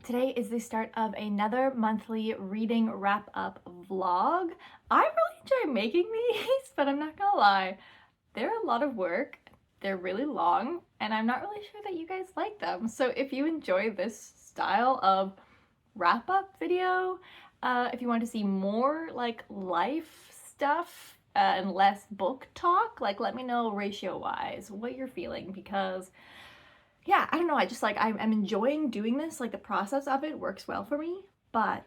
Today is the start of another monthly reading wrap-up vlog. I really enjoy making these, but I'm not gonna lie, they're a lot of work, they're really long, and I'm not really sure that you guys like them. So if you enjoy this style of wrap-up video, if you want to see more like life stuff and less book talk, like let me know ratio-wise what you're feeling, because yeah, I don't know, I just like, I'm enjoying doing this, like the process of it works well for me, but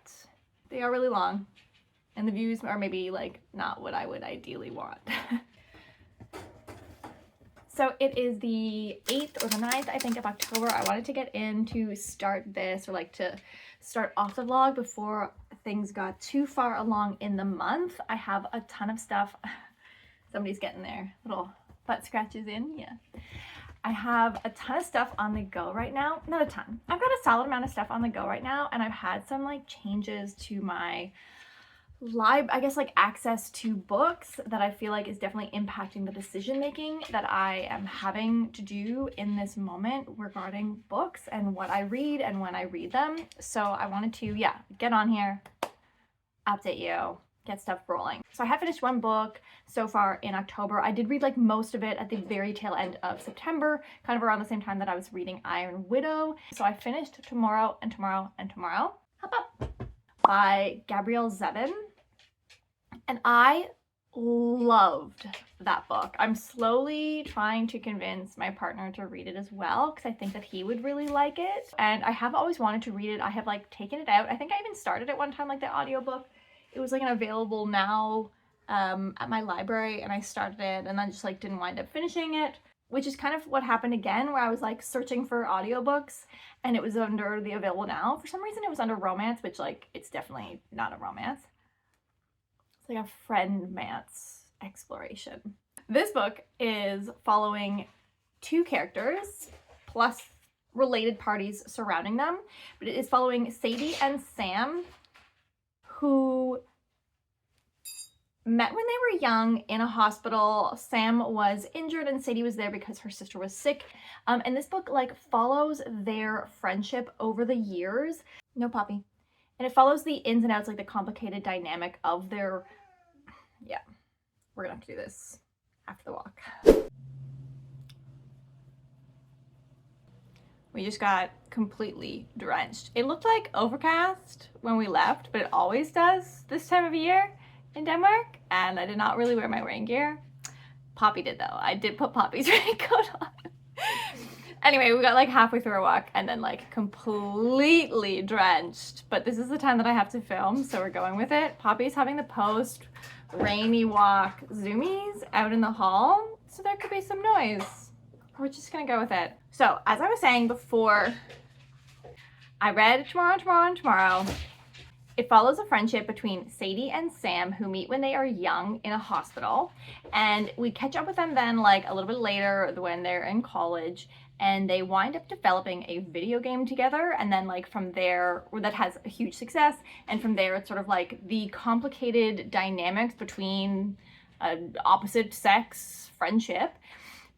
they are really long and the views are maybe like not what I would ideally want. So it is the 8th or the 9th, I think, of October. I wanted to get in to start this, or like to start off the vlog before things got too far along in the month. I have a ton of stuff. Somebody's getting their little butt scratches in, yeah. I have a ton of stuff on the go right now. Not a ton. I've got a solid amount of stuff on the go right now, and I've had some like changes to my I guess like access to books that I feel like is definitely impacting the decision making that I am having to do in this moment regarding books and what I read and when I read them. So I wanted to, yeah, get on here, update you, get stuff rolling. So I have finished one book so far in October. I did read like most of it at the very tail end of September, kind of around the same time that I was reading Iron Widow. So I finished Tomorrow and Tomorrow and Tomorrow, Hop Up, by Gabrielle Zevin. And I loved that book. I'm slowly trying to convince my partner to read it as well, because I think that he would really like it. And I have always wanted to read it. I have like taken it out. I think I even started it one time, like the audiobook. It was like an available now at my library, and I started it and then just like didn't wind up finishing it, which is kind of what happened again, where I was like searching for audiobooks and it was under the available now. For some reason it was under romance, which like it's definitely not a romance. It's like a friend-mance exploration. This book is following two characters plus related parties surrounding them, but it is following Sadie and Sam, who met when they were young in a hospital. Sam was injured and Sadie was there because her sister was sick. And this book like follows their friendship over the years. No Poppy. And it follows the ins and outs, like the complicated dynamic of their, yeah, we're gonna have to do this after the walk. We just got completely drenched. It looked like overcast when we left, but it always does this time of year in Denmark, and I did not really wear my rain gear. Poppy did though. I did put Poppy's raincoat on. Anyway, we got like halfway through our walk and then like completely drenched, but this is the time that I have to film, so we're going with it. Poppy's having the post rainy walk zoomies out in the hall, so there could be some noise. We're just gonna go with it. So as I was saying before, I read Tomorrow and Tomorrow and Tomorrow. It follows a friendship between Sadie and Sam, who meet when they are young in a hospital, and we catch up with them then like a little bit later when they're in college, and they wind up developing a video game together, and then like from there, that has a huge success, and from there it's sort of like the complicated dynamics between opposite sex friendship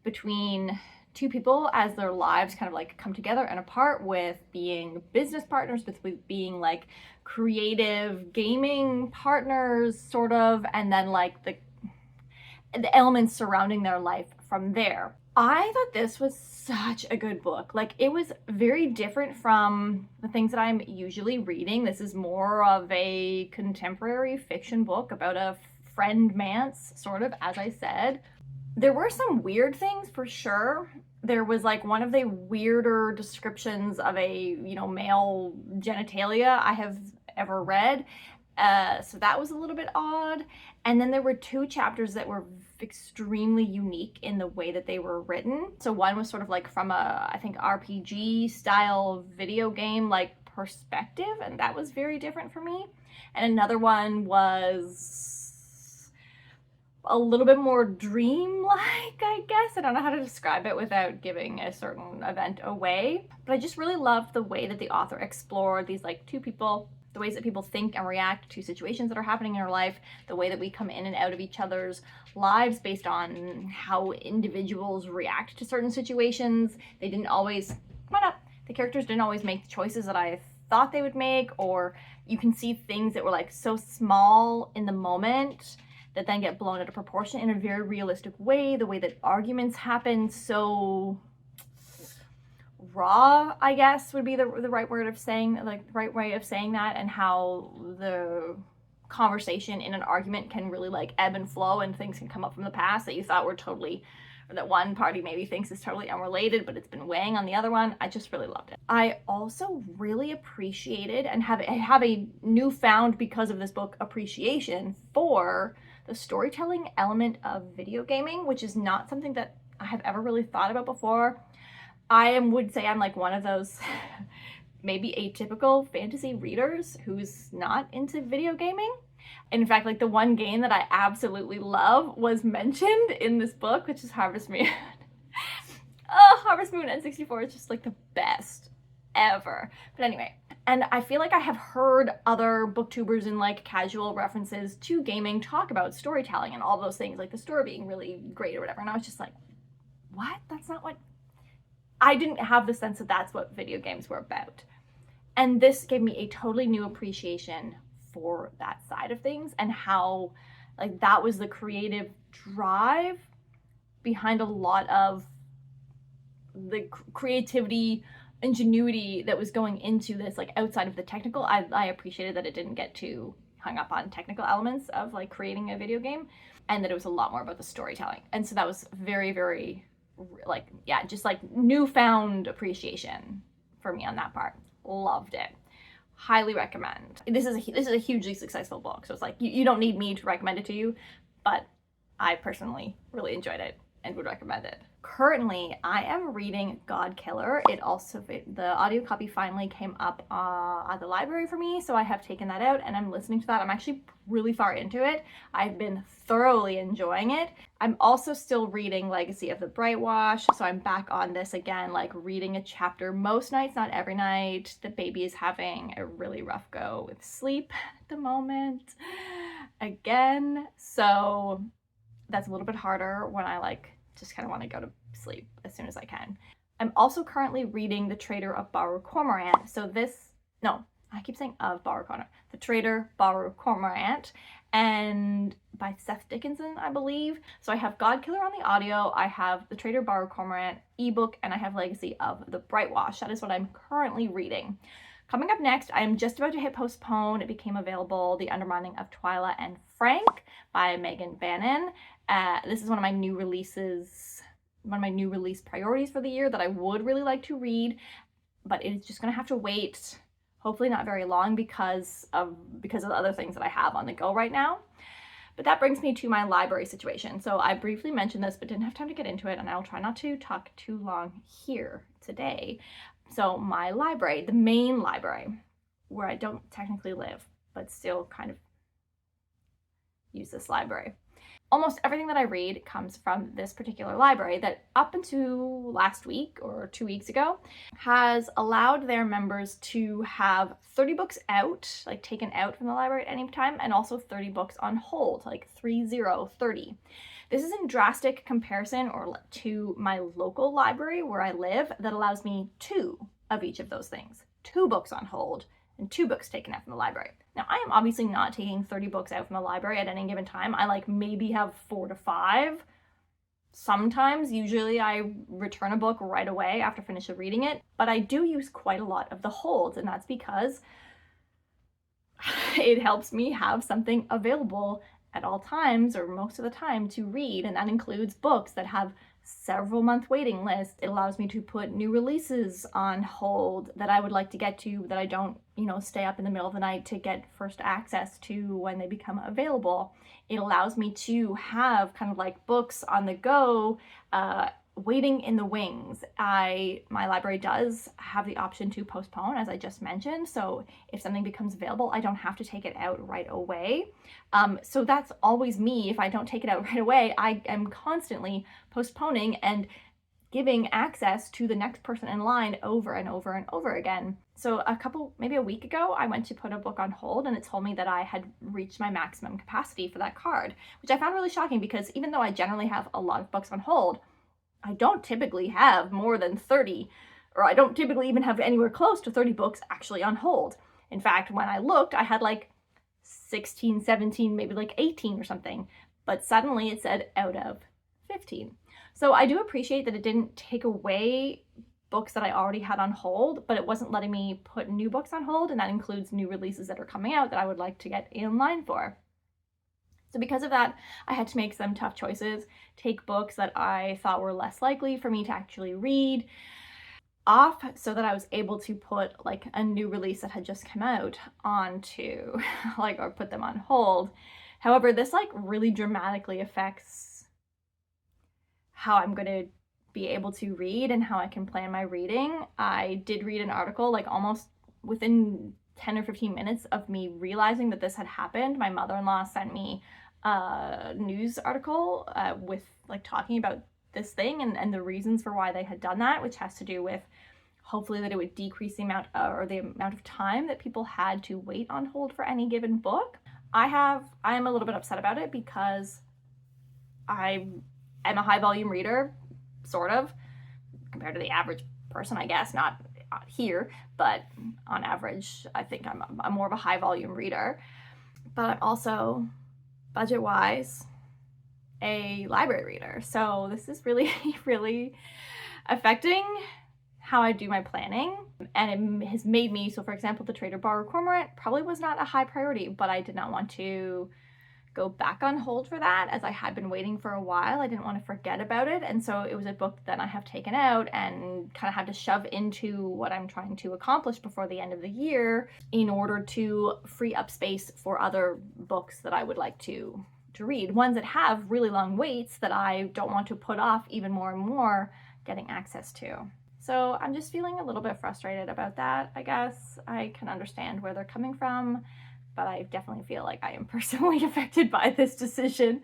between two people as their lives kind of like come together and apart, with being business partners, with being like creative gaming partners sort of, and then like the elements surrounding their life from there. I thought this was such a good book. Like, it was very different from the things that I'm usually reading. This is more of a contemporary fiction book about a friend-mance, sort of, as I said. There were some weird things for sure. There was like one of the weirder descriptions of a, you know, male genitalia I have ever read. So that was a little bit odd. And then there were two chapters that were extremely unique in the way that they were written. So one was sort of like from a, I think, RPG style video game like perspective, and that was very different for me. And another one was a little bit more dream-like, I guess. I don't know how to describe it without giving a certain event away. But I just really loved the way that the author explored these like two people, the ways that people think and react to situations that are happening in our life, the way that we come in and out of each other's lives based on how individuals react to certain situations. They didn't always, the characters didn't always make the choices that I thought they would make, or you can see things that were like so small in the moment that then get blown out of proportion in a very realistic way. The way that arguments happen, so raw, I guess would be the right word of saying, like the right way of saying that, and how the conversation in an argument can really like ebb and flow, and things can come up from the past that you thought were totally, or that one party maybe thinks is totally unrelated, but it's been weighing on the other one. I just really loved it. I also really appreciated and have a newfound, because of this book, appreciation for the storytelling element of video gaming, which is not something that I have ever really thought about before. I would say I'm like one of those maybe atypical fantasy readers who's not into video gaming. In fact, like the one game that I absolutely love was mentioned in this book, which is Harvest Moon. Oh, Harvest Moon N64 is just like the best ever. But anyway, and I feel like I have heard other booktubers and like casual references to gaming talk about storytelling and all those things, like the story being really great or whatever. And I was just like, what? That's not what... I didn't have the sense that that's what video games were about. And this gave me a totally new appreciation for that side of things, and how like that was the creative drive behind a lot of the creativity, ingenuity that was going into this, like outside of the technical. I appreciated that it didn't get too hung up on technical elements of like creating a video game, and that it was a lot more about the storytelling. And so that was very, very like, yeah, just like newfound appreciation for me on that part. Loved it. Highly recommend. This is a hugely successful book, so it's like you don't need me to recommend it to you, but I personally really enjoyed it and would recommend it. Currently, I am reading Godkiller. The audio copy finally came up at the library for me, so I have taken that out and I'm listening to that. I'm actually really far into it. I've been thoroughly enjoying it. I'm also still reading Legacy of the Brightwash, so I'm back on this again, like reading a chapter most nights, not every night. The baby is having a really rough go with sleep at the moment again, so that's a little bit harder when I like just kind of want to go to sleep as soon as I can. I'm also currently reading The Traitor Baru Cormorant. I keep saying of Baru Cormorant. The Traitor Baru Cormorant, and by Seth Dickinson, I believe. So I have Godkiller on the audio, I have The Traitor Baru Cormorant ebook, and I have Legacy of the Brightwash. That is what I'm currently reading. Coming up next, I am just about to hit postpone. It became available, The Undermining of Twyla and Frank by Megan Bannon. This is one of my new release priorities for the year that I would really like to read, but it's just gonna have to wait, hopefully not very long, because of the other things that I have on the go right now. But that brings me to my library situation. So I briefly mentioned this, but didn't have time to get into it, and I'll try not to talk too long here today. So my library, the main library, where I don't technically live, but still kind of use this library. Almost everything that I read comes from this particular library that up until last week or 2 weeks ago has allowed their members to have 30 books out, like taken out from the library at any time, and also 30 books on hold, like 30. This is in drastic comparison to my local library where I live that allows me 2 of each of those things. 2 books on hold and 2 books taken out from the library. Now, I am obviously not taking 30 books out from the library at any given time. I like maybe have 4 to 5. Sometimes, usually I return a book right away after finishing reading it, but I do use quite a lot of the holds, and that's because it helps me have something available at all times, or most of the time, to read, and that includes books that have several month waiting list. It allows me to put new releases on hold that I would like to get to, that I don't, stay up in the middle of the night to get first access to when they become available. It allows me to have kind of like books on the go, waiting in the wings. My library does have the option to postpone, as I just mentioned, so if something becomes available, I don't have to take it out right away. So that's always me. If I don't take it out right away, I am constantly postponing and giving access to the next person in line over and over and over again. So maybe a week ago, I went to put a book on hold and it told me that I had reached my maximum capacity for that card, which I found really shocking because even though I generally have a lot of books on hold, I don't typically have more than 30 or I don't typically even have anywhere close to 30 books actually on hold. In fact, when I looked, I had like 16, 17, maybe like 18 or something, but suddenly it said out of 15. So I do appreciate that it didn't take away books that I already had on hold, but it wasn't letting me put new books on hold, and that includes new releases that are coming out that I would like to get in line for. So because of that, I had to make some tough choices, take books that I thought were less likely for me to actually read off so that I was able to put like a new release that had just come out onto like, or put them on hold. However, this like really dramatically affects how I'm going to be able to read and how I can plan my reading. I did read an article like almost within 10 or 15 minutes of me realizing that this had happened. My mother-in-law sent me a news article with like talking about this thing and the reasons for why they had done that, which has to do with hopefully that it would decrease the amount of time that people had to wait on hold for any given book. I am a little bit upset about it because I am a high volume reader, sort of, compared to the average person, I guess, not here, but on average, I think I'm more of a high volume reader. But I'm also, budget-wise, a library reader. So this is really, really affecting how I do my planning. And it has made me, so for example, the Traitor Baru Cormorant probably was not a high priority, but I did not want to go back on hold for that, as I had been waiting for a while. I didn't want to forget about it, and so it was a book that I have taken out and kind of had to shove into what I'm trying to accomplish before the end of the year in order to free up space for other books that I would like to read, ones that have really long waits that I don't want to put off even more and more getting access to. So I'm just feeling a little bit frustrated about that, I guess. I can understand where they're coming from, but I definitely feel like I am personally affected by this decision.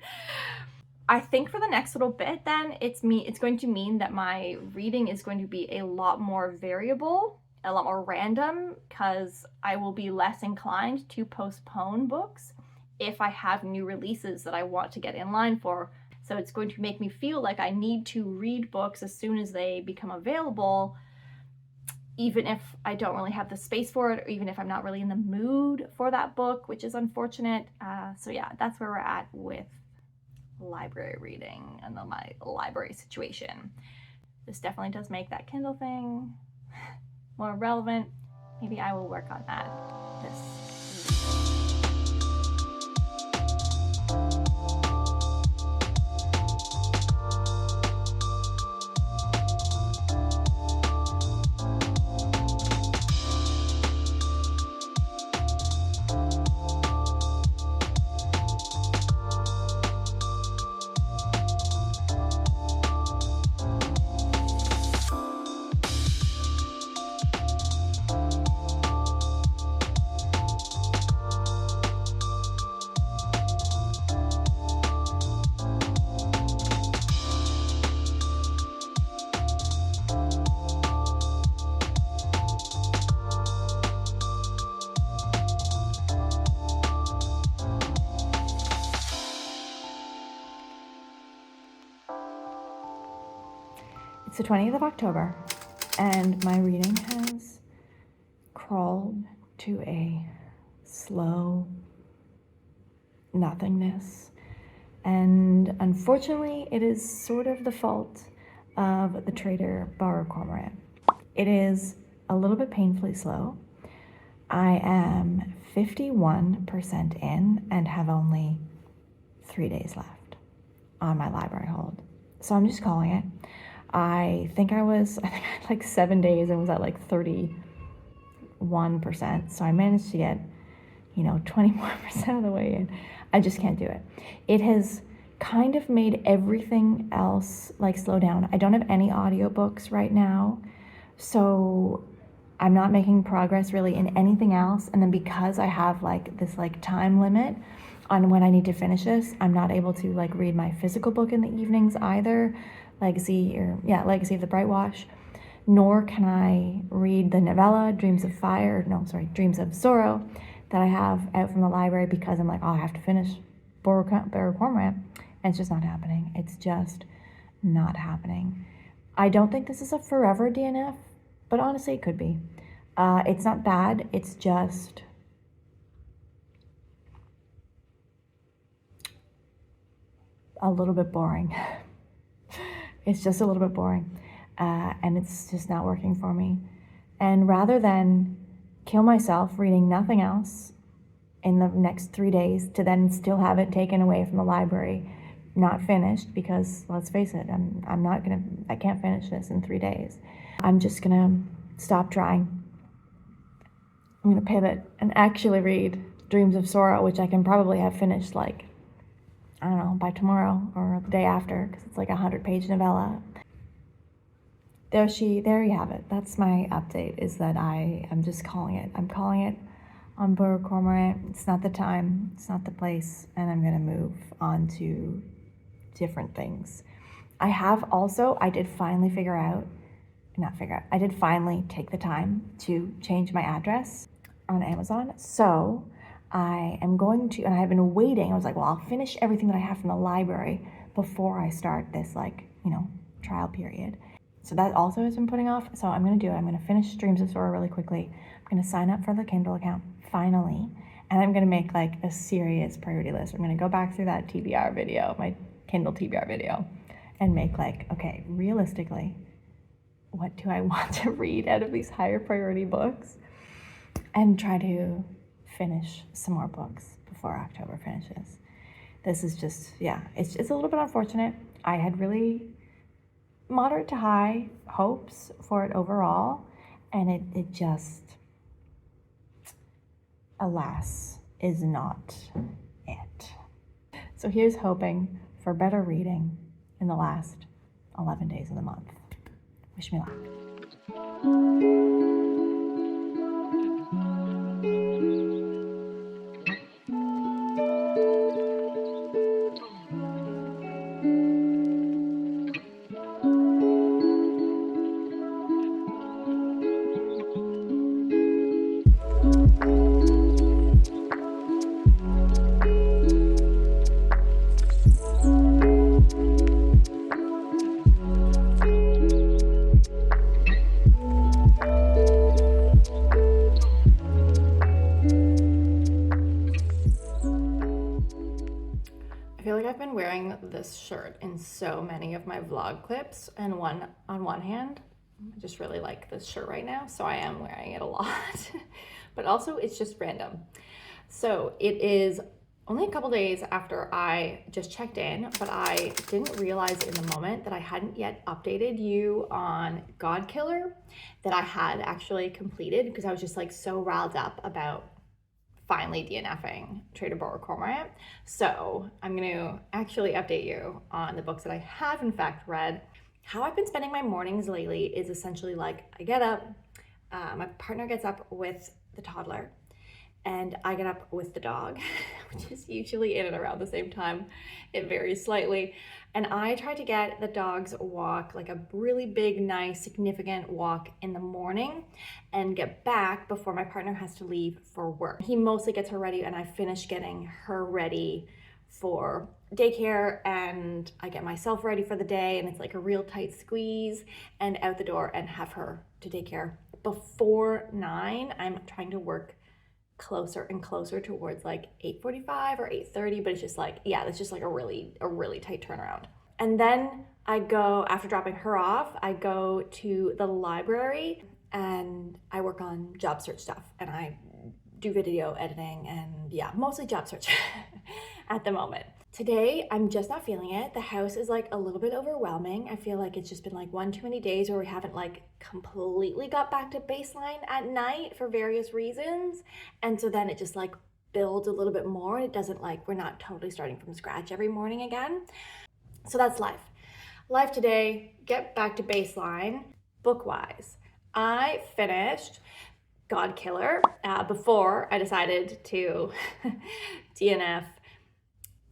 I think for the next little bit then, it's going to mean that my reading is going to be a lot more variable, a lot more random, because I will be less inclined to postpone books if I have new releases that I want to get in line for. So it's going to make me feel like I need to read books as soon as they become available, even if I don't really have the space for it, or even if I'm not really in the mood for that book, which is unfortunate. So yeah, that's where we're at with library reading and my library situation. This definitely does make that Kindle thing more relevant. Maybe I will work on that this week. It's the 20th of October, and my reading has crawled to a slow nothingness. And unfortunately, it is sort of the fault of the Traitor Baru Cormorant. It is a little bit painfully slow. I am 51% in and have only 3 days left on my library hold. So I'm just calling it. I think I had like 7 days and was at like 31%. So I managed to get, 20 more percent of the way in. I just can't do it. It has kind of made everything else like slow down. I don't have any audiobooks right now, so I'm not making progress really in anything else. And then because I have like this like time limit on when I need to finish this, I'm not able to like read my physical book in the evenings either, Legacy of the Brightwash, nor can I read the novella Dreams of Sorrow that I have out from the library, because I'm like, I have to finish Baru Cormorant, and it's just not happening. It's just not happening. I don't think this is a forever DNF but honestly, it could be. It's not bad. It's just a little bit boring. It's just a little bit boring, and it's just not working for me. And rather than kill myself reading nothing else in the next 3 days to then still have it taken away from the library, not finished, because let's face it, I can't finish this in 3 days. I'm just gonna stop trying. I'm gonna pivot and actually read Dreams of Sorrow, which I can probably have finished like, I don't know, by tomorrow or the day after, because it's like a 100-page novella. There you have it. That's my update, is that I'm just calling it. I'm calling it on Baru Cormorant. It's not the time, it's not the place, and I'm gonna move on to different things. I did finally take the time to change my address on Amazon. So I am going to, and I have been waiting. I was like, well, I'll finish everything that I have from the library before I start this, trial period. So that also has been putting off. So I'm going to do it. I'm going to finish Dreams of Sorrow really quickly. I'm going to sign up for the Kindle account finally. And I'm going to make like a serious priority list. I'm going to go back through that TBR video, my Kindle TBR video, and make like, okay, realistically, what do I want to read out of these higher priority books? And try to finish some more books before October finishes. This is just, it's a little bit unfortunate. I had really moderate to high hopes for it overall, and it just, alas, is not it. So here's hoping for better reading in the last 11 days of the month. Wish me luck. This shirt in so many of my vlog clips, and on one hand, I just really like this shirt right now, so I am wearing it a lot. But also it's just random. So it is only a couple days after I just checked in, but I didn't realize in the moment that I hadn't yet updated you on Godkiller, that I had actually completed, because I was just like so riled up about finally DNFing Traitor Baru Cormorant. So I'm going to actually update you on the books that I have in fact read. How I've been spending my mornings lately is essentially like, I get up, my partner gets up with the toddler, and I get up with the dog, which is usually in and around the same time. It varies slightly. And I try to get the dog's walk, like a really big, nice, significant walk in the morning, and get back before my partner has to leave for work. He mostly gets her ready, and I finish getting her ready for daycare, and I get myself ready for the day, and it's like a real tight squeeze, and out the door and have her to daycare. Before 9, I'm trying to work closer and closer towards like 8:45 or 8:30, but it's just like, that's just like a really tight turnaround. And then I go, after dropping her off, I go to the library and I work on job search stuff, and I do video editing, and mostly job search at the moment. Today, I'm just not feeling it. The house is like a little bit overwhelming. I feel like it's just been like one too many days where we haven't like completely got back to baseline at night for various reasons. And so then it just like builds a little bit more. It doesn't like, we're not totally starting from scratch every morning again. So that's life. Life today, get back to baseline. Book-wise, I finished Godkiller before I decided to DNF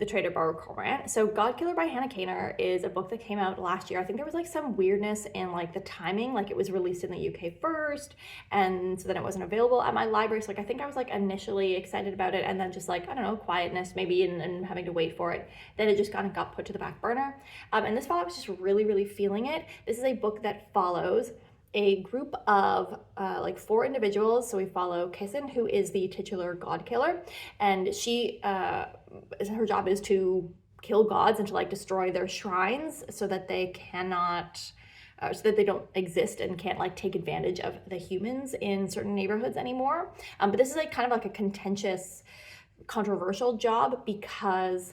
the Traitor Baru Cormorant. So Godkiller by Hannah Kaner is a book that came out last year. I think there was like some weirdness in like the timing, like it was released in the UK first, and so then it wasn't available at my library. So like I think I was like initially excited about it, and then just like, I don't know, quietness maybe, and having to wait for it. Then it just kind of got put to the back burner. And this fall I was just really feeling it. This is a book that follows a group of like 4 individuals. So we follow Kissin, who is the titular Godkiller, and she her job is to kill gods and to like destroy their shrines so that they cannot so that they don't exist and can't like take advantage of the humans in certain neighborhoods anymore. But this is like kind of like a contentious, controversial job because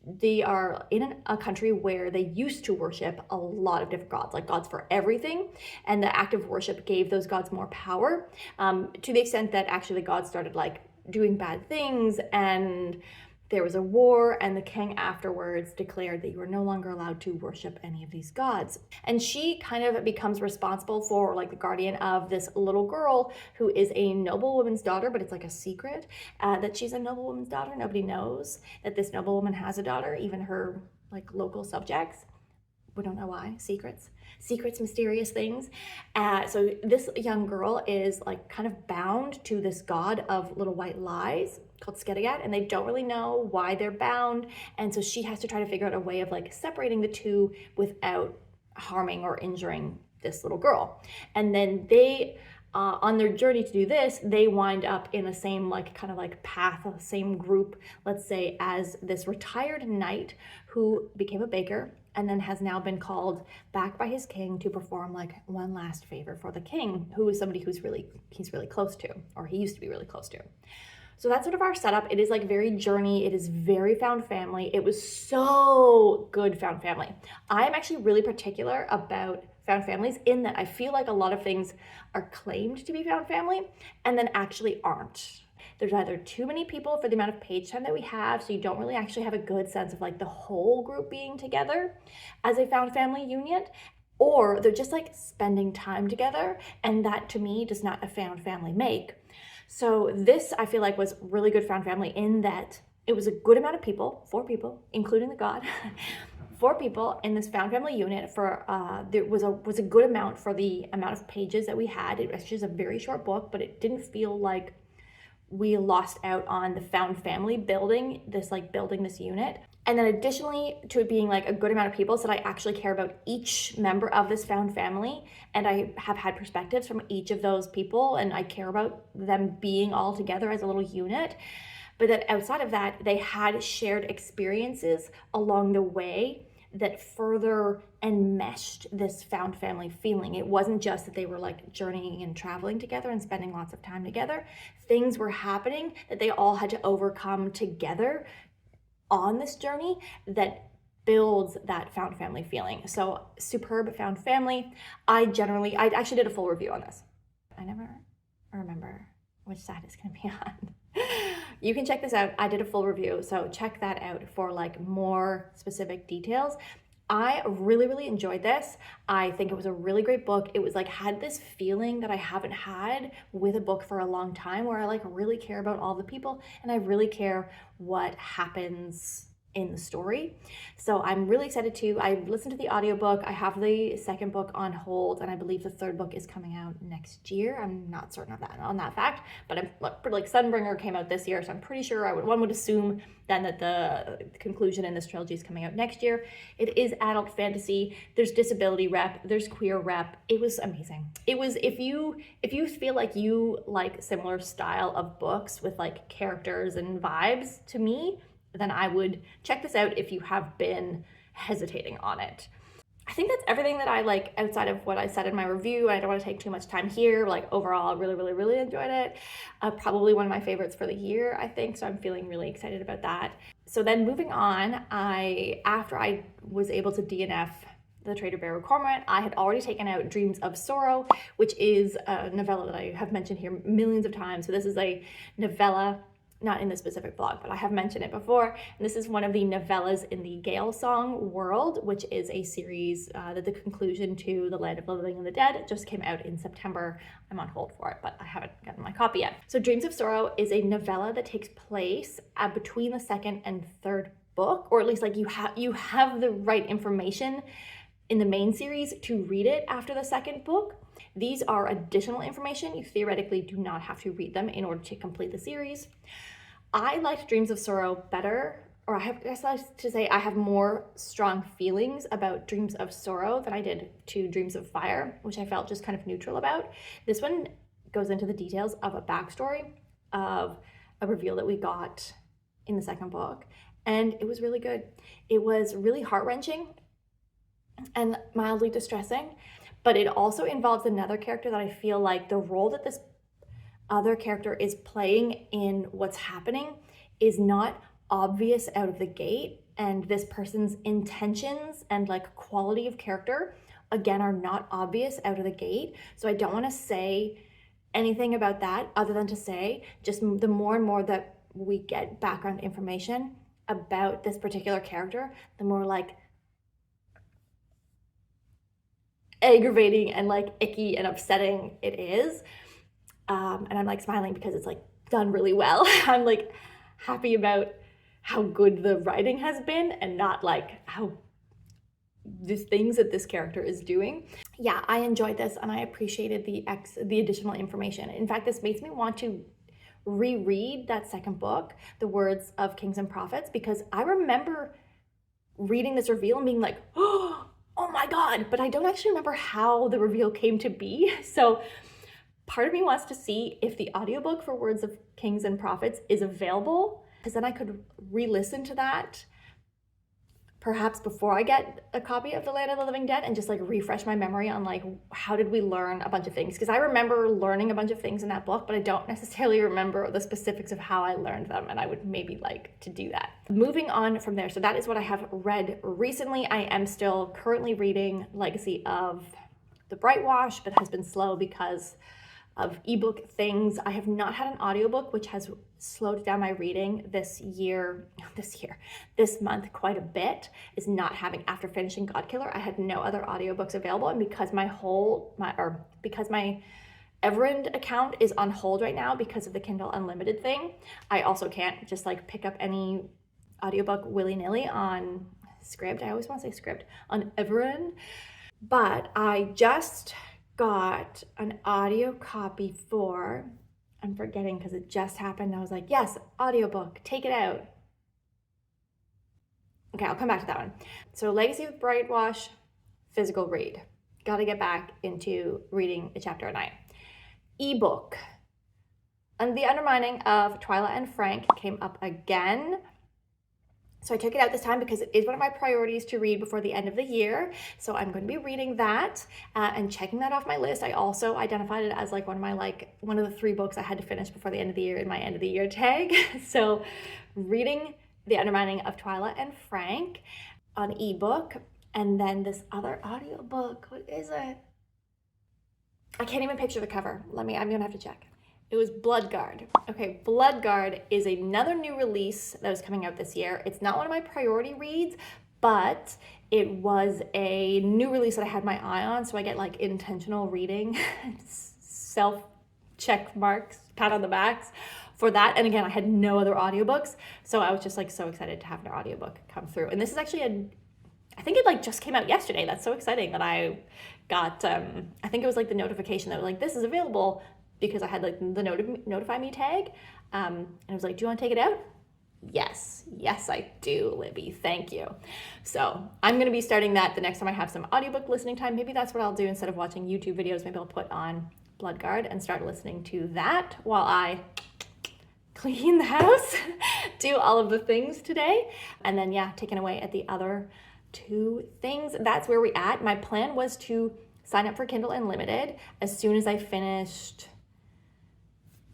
they are in a country where they used to worship a lot of different gods, like gods for everything, and the act of worship gave those gods more power, to the extent that actually the gods started like doing bad things, and there was a war, and the king afterwards declared that you are no longer allowed to worship any of these gods. And she kind of becomes responsible for like the guardian of this little girl who is a noblewoman's daughter, but it's like a secret that she's a noblewoman's daughter. Nobody knows that this noblewoman has a daughter, even her like local subjects. We don't know why. Secrets, mysterious things. So this young girl is like kind of bound to this god of little white lies called Skedagat, and they don't really know why they're bound. And so she has to try to figure out a way of like separating the two without harming or injuring this little girl. And then they, on their journey to do this, they wind up in the same like kind of like path, the same group, let's say, as this retired knight who became a baker and then has now been called back by his king to perform like one last favor for the king, who is somebody he's really close to, or he used to be really close to. So that's sort of our setup. It is like very journey. It is very found family. It was so good found family. I am actually really particular about found families in that I feel like a lot of things are claimed to be found family and then actually aren't. There's either too many people for the amount of page time that we have, so you don't really actually have a good sense of like the whole group being together as a found family unit, or they're just like spending time together, and that to me does not a found family make. So this, I feel like, was really good found family in that it was a good amount of people, 4 people, including the god, 4 people in this found family unit for, there was a good amount for the amount of pages that we had. It was just a very short book, but it didn't feel like we lost out on the found family building this unit. And then additionally to it being like a good amount of people, so that I actually care about each member of this found family, and I have had perspectives from each of those people, and I care about them being all together as a little unit. But that outside of that, they had shared experiences along the way that further enmeshed this found family feeling. It wasn't just that they were like journeying and traveling together and spending lots of time together. Things were happening that they all had to overcome together on this journey that builds that found family feeling. So superb found family. I actually did a full review on this. I never remember which side it's gonna be on. You can check this out. I did a full review, so check that out for like more specific details. I really, really enjoyed this. I think it was a really great book. It was like, had this feeling that I haven't had with a book for a long time, where I like really care about all the people and I really care what happens in the story. So I'm really excited to, I listened to the audiobook. I have the second book on hold, and I believe the third book is coming out next year. I'm not certain of that on that fact, but I'm like Sunbringer came out this year, so I'm pretty sure one would assume then that the conclusion in this trilogy is coming out next year. It is adult fantasy. There's disability rep, there's queer rep. It was amazing. It was, if you feel like you like similar style of books with like characters and vibes to me, then I would check this out if you have been hesitating on it. I think that's everything that I like outside of what I said in my review. I don't want to take too much time here. Like overall, I really, really, really enjoyed it. Probably one of my favorites for the year, I think. So I'm feeling really excited about that. So then moving on, after I was able to DNF the Traitor Baru Cormorant, I had already taken out Dreams of Sorrow, which is a novella that I have mentioned here millions of times. So this is a novella, not in the specific blog, but I have mentioned it before. And this is one of the novellas in the Gale Song world, which is a series that the conclusion to The Land of the Living and the Dead. It just came out in September. I'm on hold for it, but I haven't gotten my copy yet. So Dreams of Sorrow is a novella that takes place between the second and third book, or at least like you have the right information in the main series to read it after the second book. These are additional information. You theoretically do not have to read them in order to complete the series. I liked Dreams of Sorrow better or I guess I like to say I have more strong feelings about Dreams of Sorrow than I did to Dreams of Fire, which I felt just kind of neutral about. This one goes into the details of a backstory of a reveal that we got in the second book, and it was really good. It was really heart-wrenching and mildly distressing, but it also involves another character that I feel like the role that this other character is playing in what's happening is not obvious out of the gate, and this person's intentions and like quality of character again are not obvious out of the gate. So I don't want to say anything about that other than to say just the more and more that we get background information about this particular character, the more like aggravating and like icky and upsetting it is. And I'm like smiling because it's like done really well. I'm like happy about how good the writing has been and not like how the things that this character is doing. Yeah, I enjoyed this and I appreciated the additional information. In fact, this makes me want to reread that second book, The Words of Kings and Prophets, because I remember reading this reveal and being like, oh my God, but I don't actually remember how the reveal came to be. So part of me wants to see if the audiobook for Words of Kings and Prophets is available, because then I could re-listen to that perhaps before I get a copy of The Land of the Living Dead and just like refresh my memory on like how did we learn a bunch of things, because I remember learning a bunch of things in that book, but I don't necessarily remember the specifics of how I learned them, and I would maybe like to do that. Moving on from there, so that is what I have read recently. I am still currently reading Legacy of the Brightwash, but has been slow because of ebook things. I have not had an audiobook, which has slowed down my reading this month quite a bit, is not having, after finishing Godkiller, I had no other audiobooks available, and because because my Everend account is on hold right now because of the Kindle Unlimited thing, I also can't just like pick up any audiobook willy-nilly on Scribd. I always want to say Scribd, on Everend. But I just got an audio copy for, I'm forgetting because it just happened. I was like, yes, audiobook, take it out. Okay, I'll come back to that one. So Legacy of Brightwash, physical read. Got to get back into reading a chapter a night. Ebook. And The Undermining of Twyla and Frank came up again. So I took it out this time because it is one of my priorities to read before the end of the year. So I'm going to be reading that and checking that off my list. I also identified it as like one of the 3 books I had to finish before the end of the year in my end of the year tag. So reading The Undermining of Twyla and Frank on ebook, and then this other audiobook. What is it? I can't even picture the cover. I'm gonna have to check. It was Bloodguard. Okay, Bloodguard is another new release that was coming out this year. It's not one of my priority reads, but it was a new release that I had my eye on, so I get like intentional reading, self-check marks, pat on the backs for that. And again, I had no other audiobooks, so I was just like so excited to have an audiobook come through. And this is actually I think it like just came out yesterday. That's so exciting that I got, I think it was like the notification that was like, this is available, because I had like the notify me tag, and I was like, do you want to take it out? Yes, I do, Libby, thank you. So I'm gonna be starting that the next time I have some audiobook listening time. Maybe that's what I'll do instead of watching YouTube videos. Maybe I'll put on Bloodguard and start listening to that while I clean the house, do all of the things today, and then yeah, taking away at the other 2 things. That's where we're at. My plan was to sign up for Kindle Unlimited as soon as I finished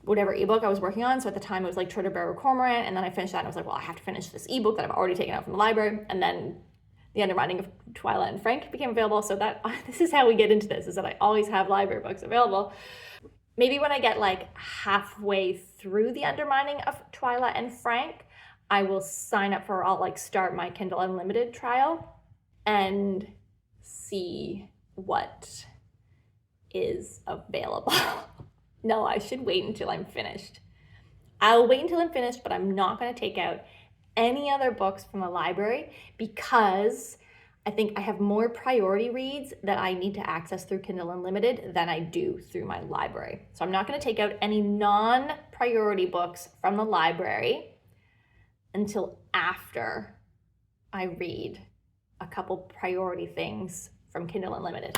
whatever ebook I was working on. So at the time it was like Traitor Baru Cormorant, and then I finished that and I was like, well, I have to finish this ebook that I've already taken out from the library. And then The Undermining of Twyla and Frank became available. So that this is how we get into this, is that I always have library books available. Maybe when I get like halfway through The Undermining of Twyla and Frank, I will sign up for, I'll like start my Kindle Unlimited trial and see what is available. No, I should wait until I'm finished. I'll wait until I'm finished, but I'm not going to take out any other books from the library because I think I have more priority reads that I need to access through Kindle Unlimited than I do through my library. So I'm not going to take out any non-priority books from the library until after I read a couple priority things from Kindle Unlimited.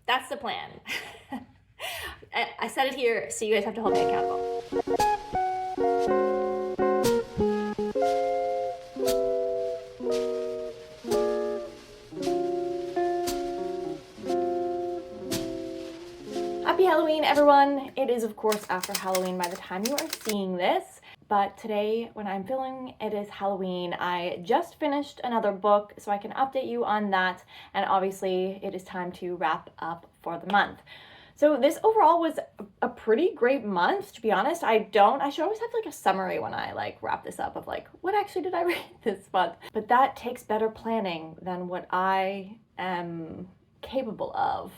That's the plan. I said it here, so you guys have to hold me accountable. Happy Halloween, everyone. It is, of course, after Halloween by the time you are seeing this. But today, when I'm filming, it is Halloween. I just finished another book, so I can update you on that. And obviously, it is time to wrap up for the month. So this overall was a pretty great month, to be honest. I should always have like a summary when I like wrap this up of like, what actually did I read this month? But that takes better planning than what I am capable of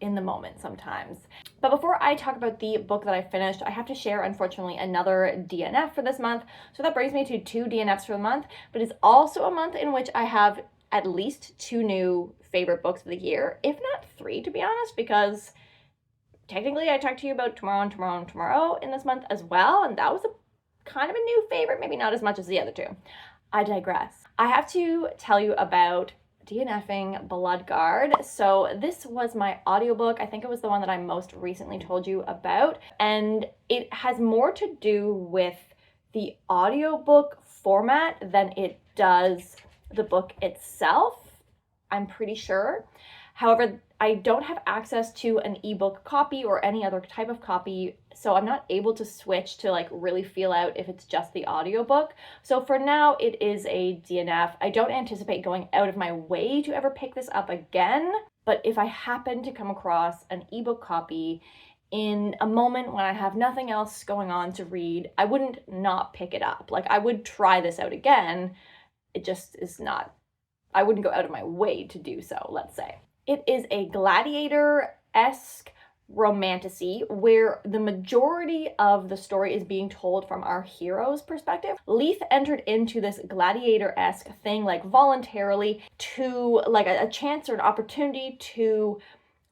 in the moment sometimes. But before I talk about the book that I finished, I have to share, unfortunately, another DNF for this month. So that brings me to 2 DNFs for the month, but it's also a month in which I have at least 2 new favorite books of the year, if not 3, to be honest, because technically I talked to you about Tomorrow and Tomorrow and Tomorrow in this month as well, and that was a kind of a new favorite, maybe not as much as the other 2. I digress. I have to tell you about DNFing Bloodguard. So this was my audiobook. I think it was the one that I most recently told you about, and it has more to do with the audiobook format than it does the book itself, I'm pretty sure. However, I don't have access to an ebook copy or any other type of copy, so I'm not able to switch to like really feel out if it's just the audiobook. So for now, it is a DNF. I don't anticipate going out of my way to ever pick this up again, but if I happen to come across an ebook copy in a moment when I have nothing else going on to read, I wouldn't not pick it up. Like, I would try this out again. It just is not, I wouldn't go out of my way to do so, let's say. It is a Gladiator-esque romantasy where the majority of the story is being told from our hero's perspective. Leith entered into this Gladiator-esque thing like voluntarily to like a chance or an opportunity to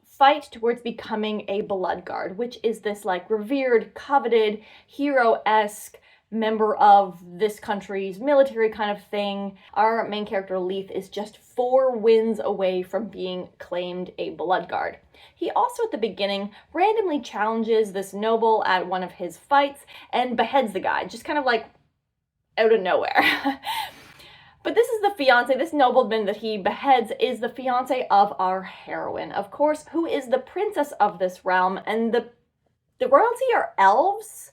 fight towards becoming a Bloodguard, which is this like revered, coveted, hero-esque member of this country's military kind of thing. Our main character, Leith, is just 4 wins away from being claimed a Bloodguard. He also, at the beginning, randomly challenges this noble at one of his fights and beheads the guy, just kind of like out of nowhere. But this is the fiance, this nobleman that he beheads is the fiance of our heroine, of course, who is the princess of this realm, and the royalty are elves.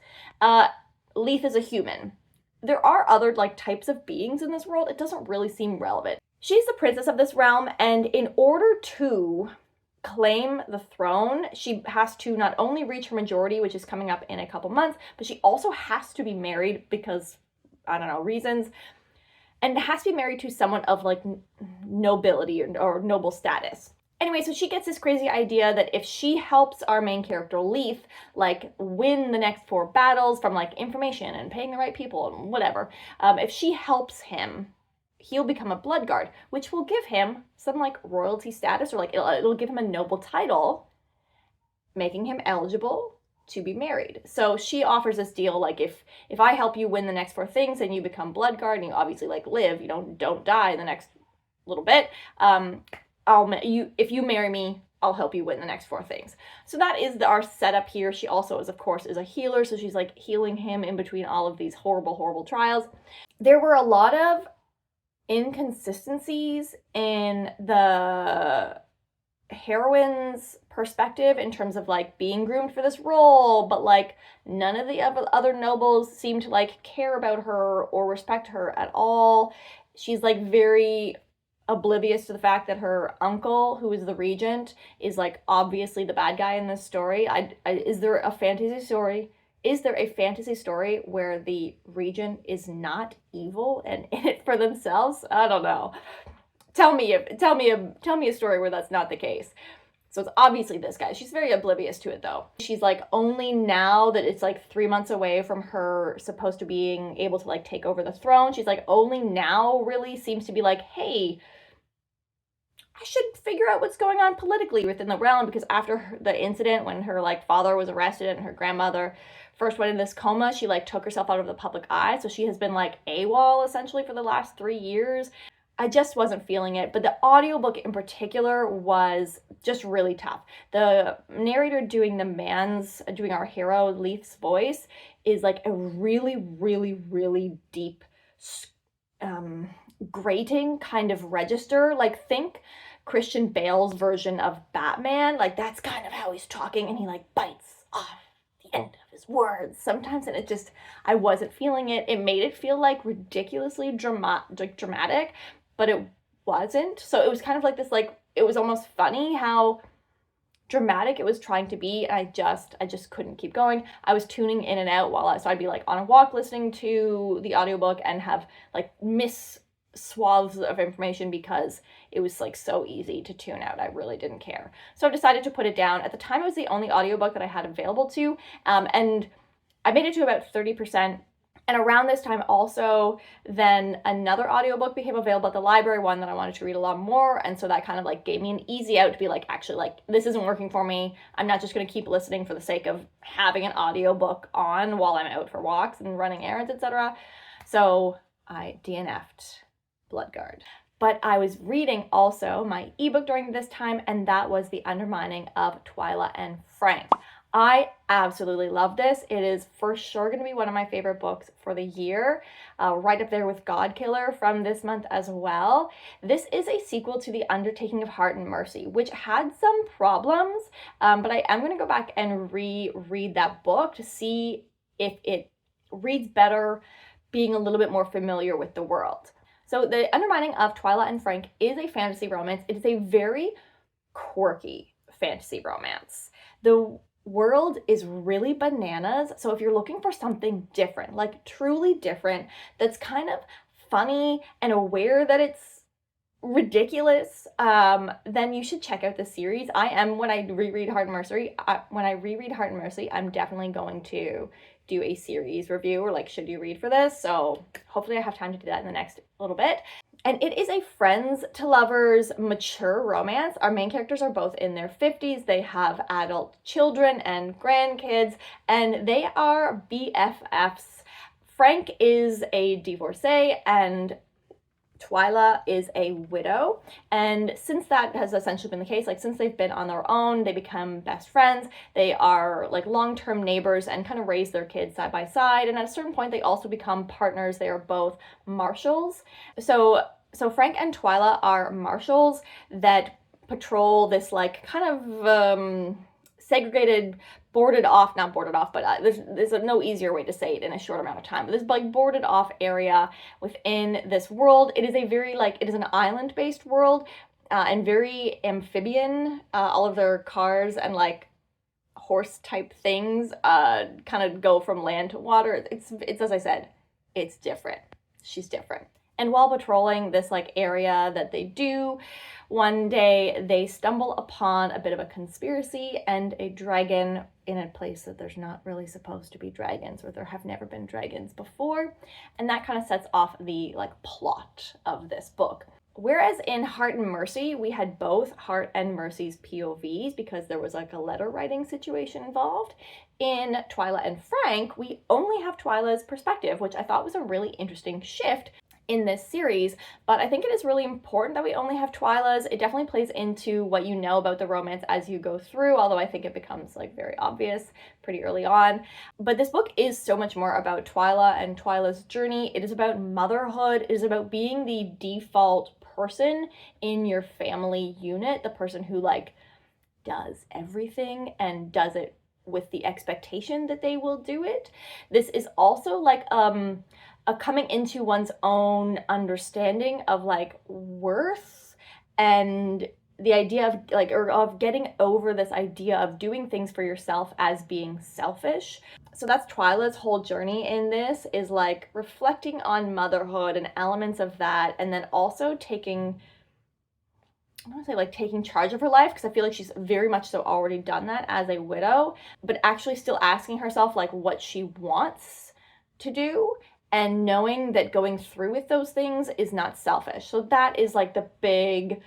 Leith is a human. There are other like types of beings in this world. It doesn't really seem relevant. She's the princess of this realm, and in order to claim the throne, she has to not only reach her majority, which is coming up in a couple months, but she also has to be married because, I don't know, reasons, and has to be married to someone of like nobility or noble status. Anyway, so she gets this crazy idea that if she helps our main character, Leith, like win the next 4 battles from like information and paying the right people and whatever, if she helps him, he'll become a Bloodguard, which will give him some like royalty status, or like it'll give him a noble title, making him eligible to be married. So she offers this deal, like if I help you win the next 4 things and you become Bloodguard and you obviously like live, you know, don't die in the next little bit, if you marry me, I'll help you win the next 4 things. So that is our setup here. She also is, of course, is a healer, so she's like healing him in between all of these horrible, horrible trials. There were a lot of inconsistencies in the heroine's perspective in terms of like being groomed for this role, but like none of the other nobles seem to like care about her or respect her at all. She's like very oblivious to the fact that her uncle, who is the regent, is like obviously the bad guy in this story. Is there a fantasy story? Is there a fantasy story where the regent is not evil and in it for themselves? I don't know. Tell me a story where that's not the case. So it's obviously this guy. She's very oblivious to it though. She's like only now that it's like 3 months away from her supposed to being able to like take over the throne. She's like only now really seems to be like, hey, I should figure out what's going on politically within the realm, because after the incident when her like father was arrested and her grandmother first went in this coma, she like took herself out of the public eye. So she has been like AWOL essentially for the last 3 years. I just wasn't feeling it, but the audiobook in particular was just really tough. The narrator doing doing our hero Leaf's voice is like a really, really, really deep, grating kind of register. Like think Christian Bale's version of Batman. Like that's kind of how he's talking, and he like bites off the end of his words sometimes, and I wasn't feeling it. It made it feel like ridiculously dramatic, but it wasn't. So it was kind of like this, like, it was almost funny how dramatic it was trying to be, and I just couldn't keep going. I was tuning in and out so I'd be like on a walk listening to the audiobook and have like miss swaths of information because it was like so easy to tune out. I really didn't care. So I decided to put it down. At the time, it was the only audiobook that I had available to, and I made it to about 30%. And around this time also, then another audiobook became available at the library, one that I wanted to read a lot more. And so that kind of like gave me an easy out to be like, actually, like, this isn't working for me. I'm not just going to keep listening for the sake of having an audiobook on while I'm out for walks and running errands, etc. So I DNF'd Bloodguard. But I was reading also my ebook during this time, and that was The Undermining of Twyla and Frank. I absolutely love this. It is for sure going to be one of my favorite books for the year, right up there with Godkiller from this month as well. This is a sequel to The Undertaking of Heart and Mercy, which had some problems, but I am going to go back and reread that book to see if it reads better, being a little bit more familiar with the world. So The Undermining of Twyla and Frank is a fantasy romance. It is a very quirky fantasy romance. The world is really bananas. So if you're looking for something different, like truly different, that's kind of funny and aware that it's ridiculous, then you should check out the series. When I reread Heart and Mercy, I'm definitely going to do a series review, or like, should you read for this? So hopefully I have time to do that in the next little bit. And it is a friends to lovers mature romance. Our main characters are both in their 50s. They have adult children and grandkids, and they are BFFs. Frank is a divorcee and Twyla is a widow, and since that has essentially been the case, like since they've been on their own, they become best friends. They are like long-term neighbors and kind of raise their kids side by side, and at a certain point they also become partners. They are both marshals. So Frank and Twyla are marshals that patrol this like kind of segregated, not boarded off, but there's no easier way to say it in a short amount of time. But this like boarded off area within this world. It is it is an island-based world, and very amphibian. All of their cars and like horse type things kind of go from land to water. It's as I said, it's different. She's different. And while patrolling this like area that they do, one day they stumble upon a bit of a conspiracy and a dragon in a place that there's not really supposed to be dragons, or there have never been dragons before. And that kind of sets off the like plot of this book. Whereas in Heart and Mercy, we had both Heart and Mercy's POVs because there was like a letter writing situation involved. In Twyla and Frank, we only have Twyla's perspective, which I thought was a really interesting shift in this series, but I think it is really important that we only have Twyla's. It definitely plays into what you know about the romance as you go through, although I think it becomes like very obvious pretty early on. But this book is so much more about Twyla and Twyla's journey. It is about motherhood. It is about being the default person in your family unit, the person who like does everything and does it with the expectation that they will do it. This is also like a coming into one's own understanding of like worth and the idea of like, or of getting over this idea of doing things for yourself as being selfish. So that's Twyla's whole journey in this, is like reflecting on motherhood and elements of that, and then also taking charge of her life, because I feel like she's very much so already done that as a widow, but actually still asking herself like what she wants to do, and knowing that going through with those things is not selfish. So that is like the big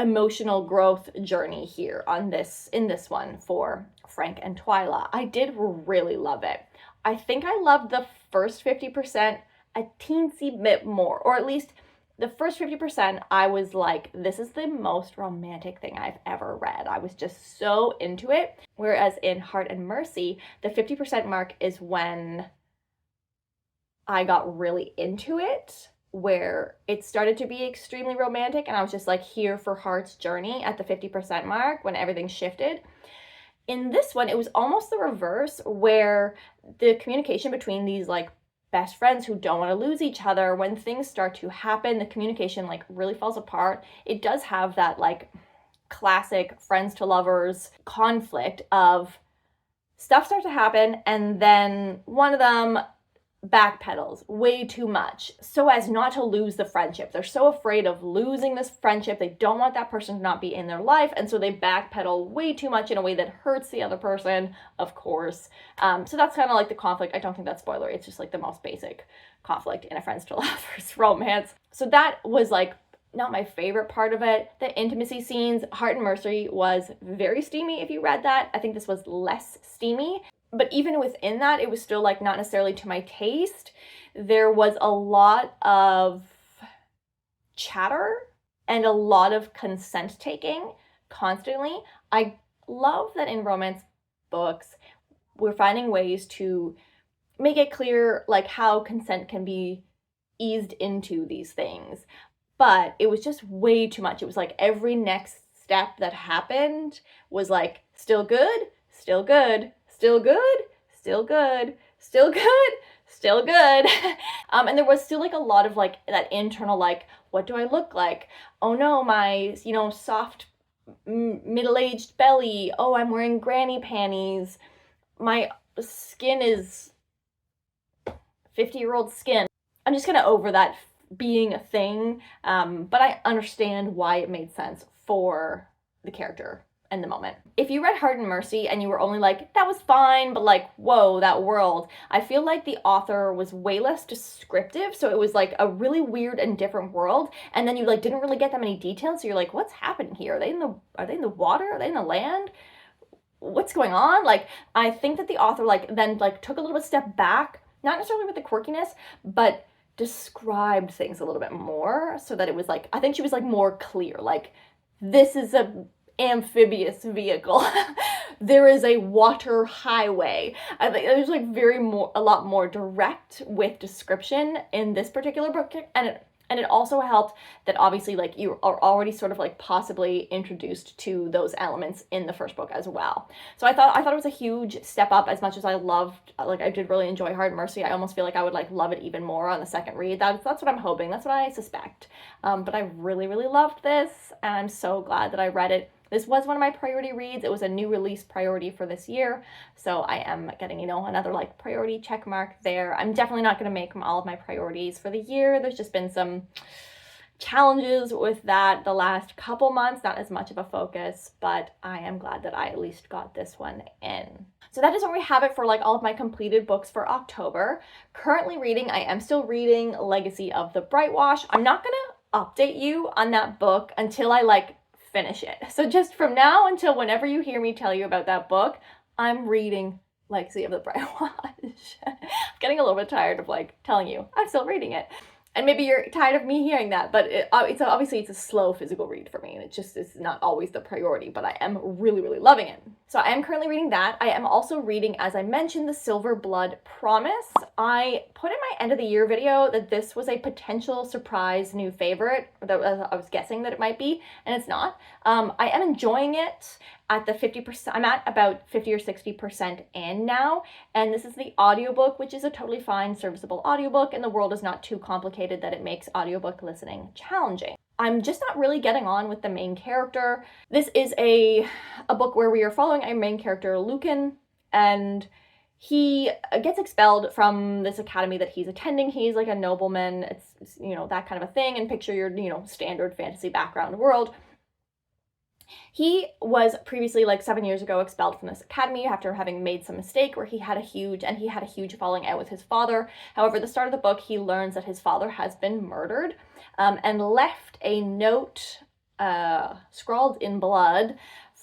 emotional growth journey here in this one for Frank and Twyla. I did really love it. I think I loved the first 50% a teensy bit more, or at least the first 50% I was like, this is the most romantic thing I've ever read. I was just so into it. Whereas in Heart and Mercy, the 50% mark is when I got really into it, where it started to be extremely romantic, and I was just like here for Heart's journey at the 50% mark when everything shifted. In this one, it was almost the reverse, where the communication between these like best friends who don't want to lose each other, when things start to happen, the communication like really falls apart. It does have that like classic friends to lovers conflict of stuff starts to happen and then one of them backpedals way too much so as not to lose the friendship. They're so afraid of losing this friendship. They don't want that person to not be in their life, and so they backpedal way too much in a way that hurts the other person, of course. So that's kind of like the conflict. I don't think that's spoiler. It's just like the most basic conflict in a friends to lovers romance. So that was like not my favorite part of it. The intimacy scenes, Heart and Mercy was very steamy if you read that. I think this was less steamy. But even within that, it was still like not necessarily to my taste. There was a lot of chatter and a lot of consent taking constantly. I love that in romance books, we're finding ways to make it clear like how consent can be eased into these things. But it was just way too much. It was like every next step that happened was like still good, still good, still good, still good, still good, still good. And there was still like a lot of like that internal like, what do I look like? Oh no, my, soft middle-aged belly. Oh, I'm wearing granny panties. My skin is 50-year-old skin. I'm just kind of over that being a thing. But I understand why it made sense for the character in the moment. If you read Heart and Mercy and you were only like, that was fine, but like, whoa, that world, I feel like the author was way less descriptive, so it was like a really weird and different world, and then you like didn't really get that many details, so you're like, what's happening here? Are they in the water? Are they in the land? What's going on? Like, I think that the author like then like took a little bit step back, not necessarily with the quirkiness, but described things a little bit more so that it was like, I think she was like more clear, like, this is a amphibious vehicle. There is a water highway. I think there's like a lot more direct with description in this particular book, and it also helped that obviously like you are already sort of like possibly introduced to those elements in the first book as well. So I thought it was a huge step up. As much as I loved, like I did really enjoy Heart and Mercy, I almost feel like I would like love it even more on the second read. That's what I'm hoping. That's what I suspect. But I really, really loved this, and I'm so glad that I read it. This was one of my priority reads. It was a new release priority for this year, so I am getting, another like priority check mark there. I'm definitely not going to make all of my priorities for the year. There's just been some challenges with that the last couple months, not as much of a focus, but I am glad that I at least got this one in. So that is where we have it for like all of my completed books for October. Currently reading, I am still reading Legacy of the Brightwash. I'm not going to update you on that book until I like finish it. So just from now until whenever you hear me tell you about that book, I'm reading Legacy of the Brightwash. I'm getting a little bit tired of like telling you I'm still reading it. And maybe you're tired of me hearing that, but it's a slow physical read for me, and it just is not always the priority, but I am really, really loving it. So I am currently reading that. I am also reading, as I mentioned, The Silver Blood Promise. I put in my end of the year video that this was a potential surprise new favorite, that I was guessing that it might be, and it's not. I am enjoying it at the 50%. I'm at about 50 or 60% in now, and this is the audiobook, which is a totally fine, serviceable audiobook, and the world is not too complicated that it makes audiobook listening challenging. I'm just not really getting on with the main character. This is a book where we are following our main character, Lucan, and he gets expelled from this academy that he's attending. He's like a nobleman. It's that kind of a thing, and picture your, standard fantasy background world. He was previously, like 7 years ago, expelled from this academy after having made some mistake where he had a huge falling out with his father. However, at the start of the book, he learns that his father has been murdered and left a note scrawled in blood,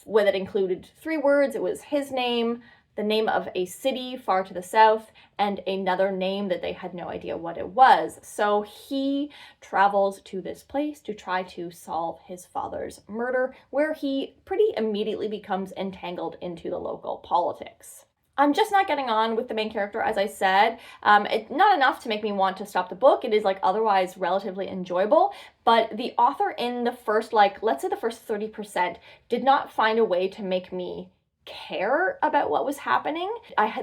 that included 3 words. It was his name, the name of a city far to the south, and another name that they had no idea what it was. So he travels to this place to try to solve his father's murder, where he pretty immediately becomes entangled into the local politics. I'm just not getting on with the main character, as I said. It's not enough to make me want to stop the book. It is like otherwise relatively enjoyable, but the author in the first, like, let's say the first 30% did not find a way to make me care about what was happening.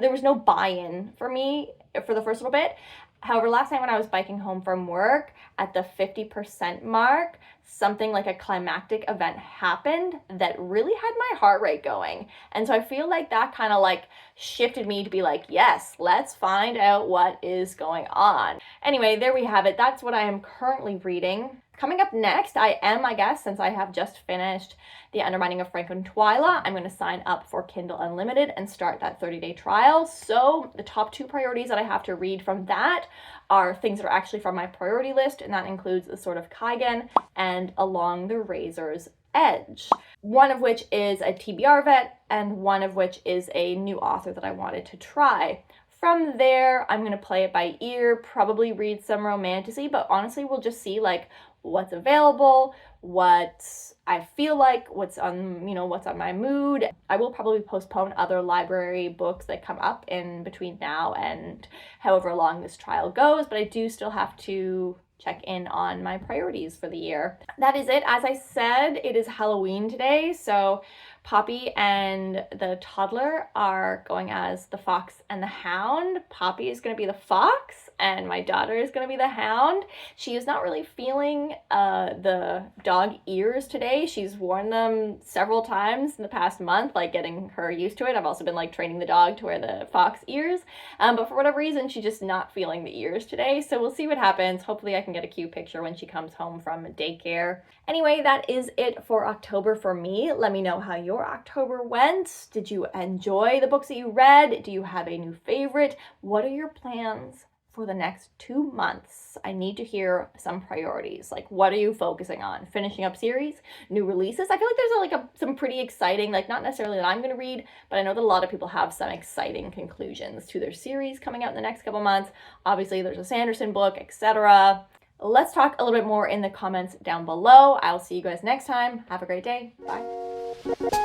There was no buy-in for me for the first little bit. However, last night when I was biking home from work at the 50% mark, something like a climactic event happened that really had my heart rate going. And so I feel like that kind of like shifted me to be like, yes, let's find out what is going on. Anyway, there we have it. That's what I am currently reading. Coming up next, I guess, since I have just finished The Undermining of Frank and Twyla, I'm going to sign up for Kindle Unlimited and start that 30-day trial. So the top 2 priorities that I have to read from that are things that are actually from my priority list, and that includes The Sword of Kaigen and Along the Razor's Edge. One of which is a TBR vet, and one of which is a new author that I wanted to try. From there, I'm going to play it by ear, probably read some romantasy, but honestly, we'll just see like what's available, what I feel like, what's on my mood. I will probably postpone other library books that come up in between now and however long this trial goes, but I do still have to check in on my priorities for the year. That is it. As I said, it is Halloween today, so Poppy and the toddler are going as the fox and the hound. Poppy is going to be the fox, and my daughter is going to be the hound. She is not really feeling the dog ears today. She's worn them several times in the past month, like getting her used to it. I've also been like training the dog to wear the fox ears, but for whatever reason, she's just not feeling the ears today. So we'll see what happens. Hopefully I can get a cute picture when she comes home from daycare. Anyway, that is it for October for me. Let me know how your October went. Did you enjoy the books that you read? Do you have a new favorite? What are your plans for the next 2 months? I need to hear some priorities. Like, what are you focusing on? Finishing up series? New releases? I feel like there's some pretty exciting, like not necessarily that I'm going to read, but I know that a lot of people have some exciting conclusions to their series coming out in the next couple months. Obviously, there's a Sanderson book, etc. Let's talk a little bit more in the comments down below. I'll see you guys next time. Have a great day. Bye.